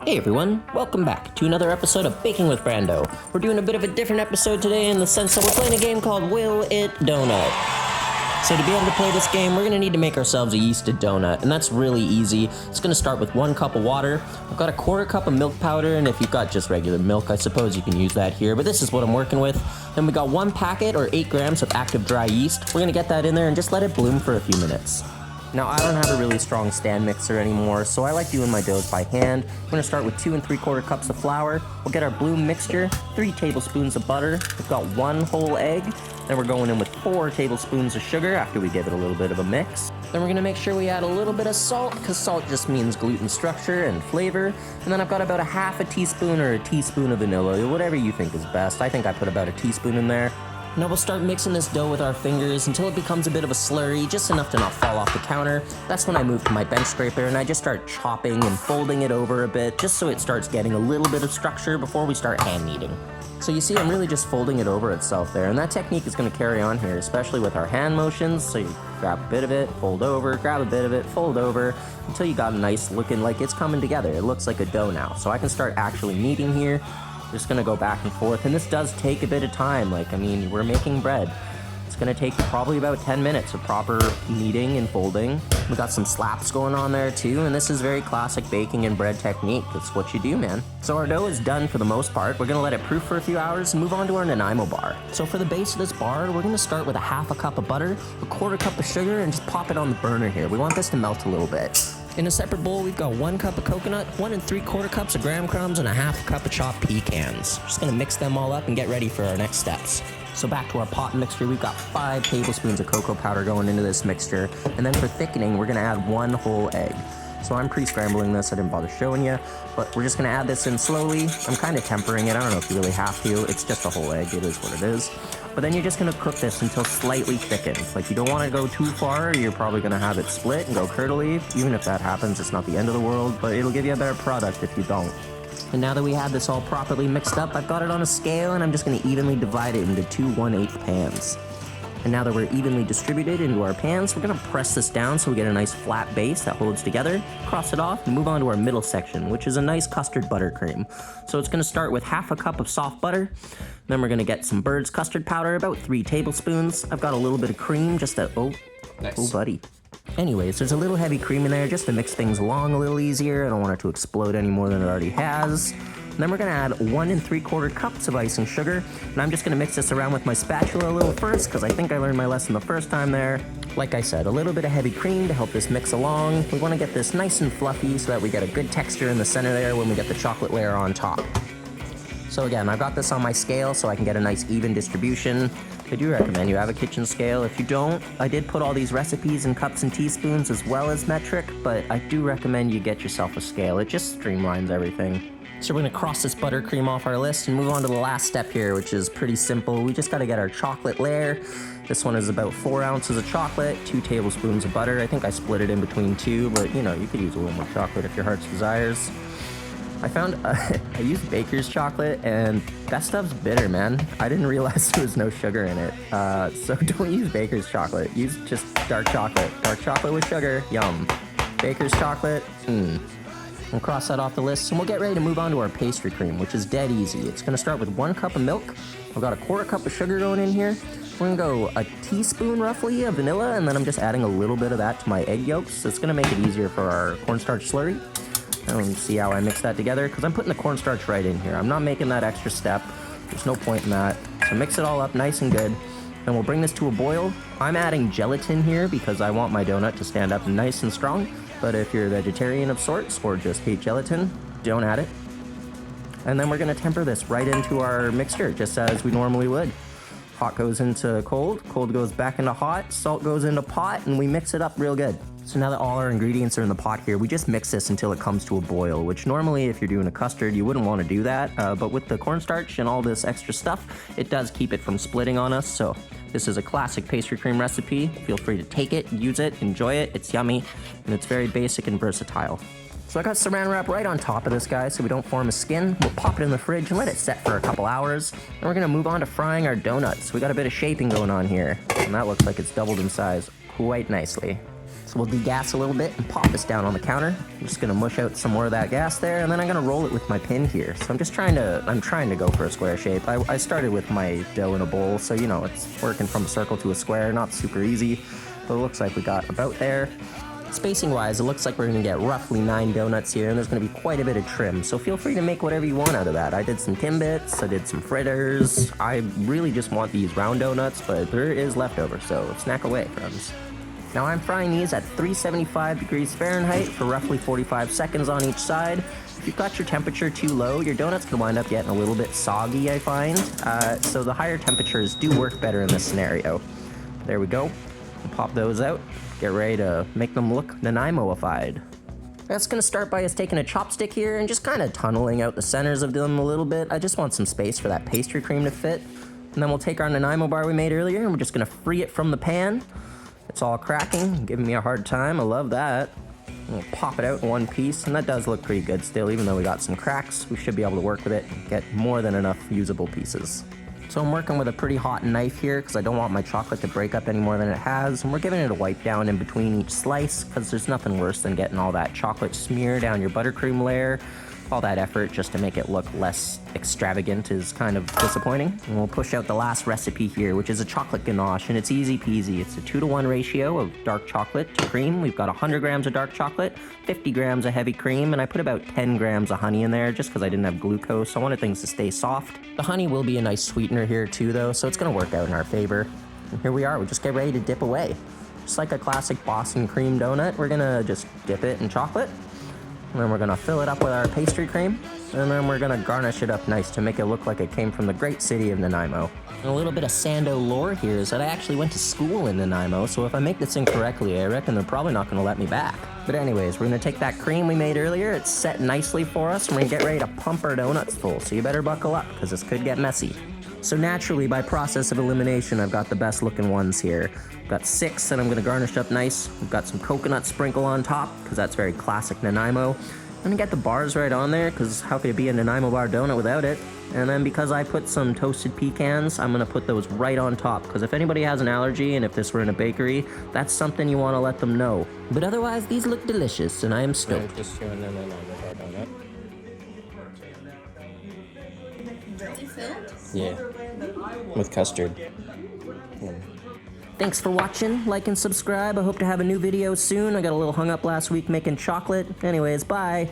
Hey everyone, welcome back to another episode of Baking with Brando. We're doing a bit of a different episode today in the sense that we're playing a game called Will It Doughnut. So to be able to play this game, we're going to need to make ourselves a yeasted donut, and that's really easy. It's going to start with 1 cup of water. I've got a 1/4 cup of milk powder, and if you've got just regular milk, I suppose you can use that here, but this is what I'm working with. Then we got 1 packet or 8 grams of active dry yeast. We're going to get that in there and just let it bloom for a few minutes. Now, I don't have a really strong stand mixer anymore, so I like doing my doughs by hand. We're going to start with 2 3/4 cups of flour. We'll get our bloom mixture, 3 tablespoons of butter. We've got 1 whole egg. Then we're going in with 4 tablespoons of sugar after we give it a little bit of a mix. Then we're going to make sure we add a little bit of salt, because salt just means gluten structure and flavor. And then I've got about a 1/2 teaspoon or a teaspoon of vanilla, whatever you think is best. I think I put about a teaspoon in there. Now we'll start mixing this dough with our fingers until it becomes a bit of a slurry, just enough to not fall off the counter. That's when I move to my bench scraper and I just start chopping and folding it over a bit, just so it starts getting a little bit of structure before we start hand kneading. So you see, I'm really just folding it over itself there, and that technique is going to carry on here, especially with our hand motions. So you grab a bit of it, fold over, grab a bit of it, fold over, until you got a nice looking, like it's coming together. It looks like a dough now. So I can start actually kneading here. Just gonna go back and forth, and this does take a bit of time. We're making bread. It's gonna take probably about 10 minutes of proper kneading and folding. We got some slaps going on there too, and this is very classic baking and bread technique. It's what you do, man. So our dough is done for the most part. We're gonna let it proof for a few hours and move on to our Nanaimo bar. So for the base of this bar, we're gonna start with a 1/2 cup of butter, a 1/4 cup of sugar, and just pop it on the burner here. We want this to melt a little bit. In a separate bowl, we've got 1 cup of coconut, 1 3/4 cups of graham crumbs, and a 1/2 cup of chopped pecans. Just gonna mix them all up and get ready for our next steps. So back to our pot mixture, we've got 5 tablespoons of cocoa powder going into this mixture. And then for thickening, we're gonna add 1 whole egg. So I'm pre-scrambling this, I didn't bother showing you, but we're just gonna add this in slowly. I'm kind of tempering it, I don't know if you really have to. It's just a whole egg, it is what it is. But then you're just gonna cook this until slightly thickened. Like, you don't wanna go too far, or you're probably gonna have it split and go curdly. Even if that happens, it's not the end of the world, but it'll give you a better product if you don't. And now that we have this all properly mixed up, I've got it on a scale, and I'm just gonna evenly divide it into 2 1/8 pans. And now that we're evenly distributed into our pans, we're gonna press this down so we get a nice flat base that holds together, cross it off, and move on to our middle section, which is a nice custard buttercream. So it's gonna start with 1/2 cup of soft butter, then we're gonna get some Bird's custard powder, about 3 tablespoons. I've got a little bit of cream, just a, Nice. Oh buddy. Anyways, there's a little heavy cream in there just to mix things along a little easier. I don't want it to explode any more than it already has. And then we're gonna add 1 3/4 cups of icing sugar, and I'm just gonna mix this around with my spatula a little first, because I think I learned my lesson the first time there. Like I said, a little bit of heavy cream to help this mix along. We wanna get this nice and fluffy so that we get a good texture in the center there when we get the chocolate layer on top. So again, I've got this on my scale so I can get a nice even distribution. I do recommend you have a kitchen scale. If you don't, I did put all these recipes in cups and teaspoons as well as metric, but I do recommend you get yourself a scale. It just streamlines everything. So we're gonna cross this buttercream off our list and move on to the last step here, which is pretty simple. We just gotta get our chocolate layer. This one is about 4 ounces of chocolate, 2 tablespoons of butter. I think I split it in between 2, but you know, you could use a little more chocolate if your heart's desires. I found, I used baker's chocolate, and that stuff's bitter, man. I didn't realize there was no sugar in it. So don't use baker's chocolate. Use just dark chocolate. Dark chocolate with sugar, yum. Baker's chocolate, We'll cross that off the list, and we'll get ready to move on to our pastry cream, which is dead easy. It's gonna start with 1 cup of milk. I've got a 1/4 cup of sugar going in here. We're gonna go a teaspoon, roughly, of vanilla, and then I'm just adding a little bit of that to my egg yolks. So it's gonna make it easier for our cornstarch slurry. And see how I mix that together, because I'm putting the cornstarch right in here. I'm not making that extra step. There's no point in that. So mix it all up nice and good. Then we'll bring this to a boil. I'm adding gelatin here because I want my donut to stand up nice and strong. But if you're a vegetarian of sorts or just hate gelatin, don't add it. And then we're gonna temper this right into our mixture, just as we normally would. Hot goes into cold, cold goes back into hot, salt goes into pot, and we mix it up real good. So now that all our ingredients are in the pot here, we just mix this until it comes to a boil, which normally if you're doing a custard, you wouldn't want to do that. But with the cornstarch and all this extra stuff, it does keep it from splitting on us. So this is a classic pastry cream recipe. Feel free to take it, use it, enjoy it. It's yummy, and it's very basic and versatile. So I got saran wrap right on top of this guy so we don't form a skin. We'll pop it in the fridge and let it set for a couple hours. And we're gonna move on to frying our donuts. We got a bit of shaping going on here, and that looks like it's doubled in size quite nicely. So we'll degas a little bit and pop this down on the counter. I'm just gonna mush out some more of that gas there, and then I'm gonna roll it with my pin here. So I'm trying to go for a square shape. I started with my dough in a bowl, so you know, it's working from a circle to a square, not super easy, but it looks like we got about there. Spacing wise, it looks like we're gonna get roughly 9 donuts here, and there's gonna be quite a bit of trim, so feel free to make whatever you want out of that. I did some Timbits, I did some fritters. I really just want these round donuts, but there is leftover, so snack away, friends. Now I'm frying these at 375 degrees Fahrenheit for roughly 45 seconds on each side. If you've got your temperature too low, your donuts can wind up getting a little bit soggy, I find. So the higher temperatures do work better in this scenario. There we go. We'll pop those out. Get ready to make them look Nanaimo-ified. That's gonna start by us taking a chopstick here and just kind of tunneling out the centers of them a little bit. I just want some space for that pastry cream to fit. And then we'll take our Nanaimo bar we made earlier and we're just gonna free it from the pan. It's all cracking, giving me a hard time. I love that. We'll pop it out in one piece, and that does look pretty good still, even though we got some cracks. We should be able to work with it and get more than enough usable pieces. So I'm working with a pretty hot knife here because I don't want my chocolate to break up any more than it has, and we're giving it a wipe down in between each slice because there's nothing worse than getting all that chocolate smear down your buttercream layer. All that effort just to make it look less extravagant is kind of disappointing. And we'll push out the last recipe here, which is a chocolate ganache, and it's easy peasy. It's a 2-to-1 ratio of dark chocolate to cream. We've got 100 grams of dark chocolate, 50 grams of heavy cream, and I put about 10 grams of honey in there just because I didn't have glucose. I wanted things to stay soft. The honey will be a nice sweetener here too, though, so it's gonna work out in our favor. And here we are, we just get ready to dip away. Just like a classic Boston cream donut, we're gonna just dip it in chocolate. And then we're gonna fill it up with our pastry cream, and then we're gonna garnish it up nice to make it look like it came from the great city of Nanaimo. And a little bit of Sando lore here is that I actually went to school in Nanaimo, so if I make this incorrectly, I reckon they're probably not gonna let me back. But anyways, we're gonna take that cream we made earlier, it's set nicely for us, and we're gonna get ready to pump our donuts full, so you better buckle up, because this could get messy. So naturally, by process of elimination, I've got the best looking ones here. I've got 6 that I'm gonna garnish up nice. We've got some coconut sprinkle on top, because that's very classic Nanaimo. I'm gonna get the bars right on there, because how could it be a Nanaimo bar donut without it? And then because I put some toasted pecans, I'm gonna put those right on top, because if anybody has an allergy, and if this were in a bakery, that's something you wanna let them know. But otherwise, these look delicious, and I am stoked. Just doing a Nanaimo bar donut. Yeah, with custard. Thanks for watching, like and subscribe. I hope to have a new video soon. I got a little hung up last week making chocolate. Anyways, bye.